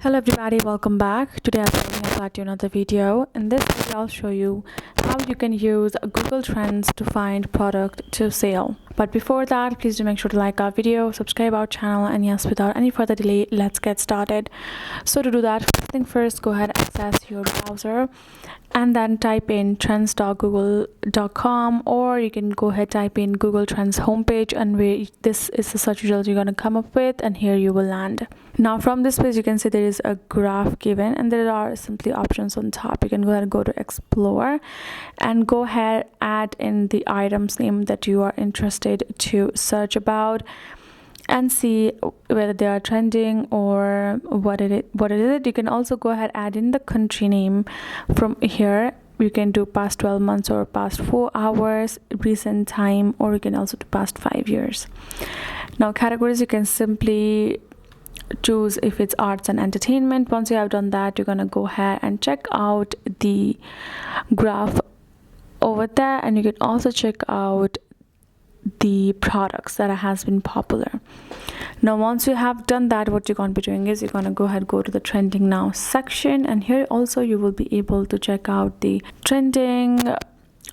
Hello everybody, welcome back. Today I'm bringing back to another video. In this video I'll show you how you can use Google Trends to find product to sale. But before that, please do make sure to like our video, subscribe our channel, and yes, without any further delay, let's get started. So to do that, first thing first, go ahead and access your browser and then type in trends.google.com, or you can go ahead type in Google Trends homepage, and this is the search result you're going to come up with, and here you will land. Now from this page you can see there is a graph given and there are simply options on top. You can go ahead and go to explore and go ahead add in the items name that you are interested to search about and see whether they are trending or what it is. You can also go ahead add in the country name. From here you can do past 12 months or past 4 hours, recent time, or you can also do past 5 years. Now categories, you can simply choose if it's arts and entertainment. Once you have done that, you're gonna go ahead and check out the graph over there, and you can also check out the products that has been popular. Now once you have done that, what you're going to be doing is you're going to go ahead go to the trending now section, and here also you will be able to check out the trending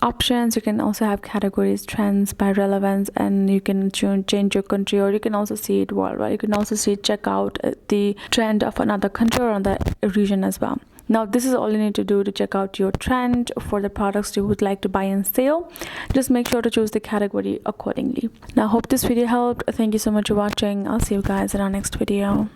options. You can also have categories, trends by relevance, and you can change your country, or you can also see it worldwide. You can also see check out the trend of another country or another region as well. Now this is all you need to do to check out your trend for the products you would like to buy and sell. Just make sure to choose the category accordingly. Now hope this video helped. Thank you so much for watching. I'll see you guys in our next video.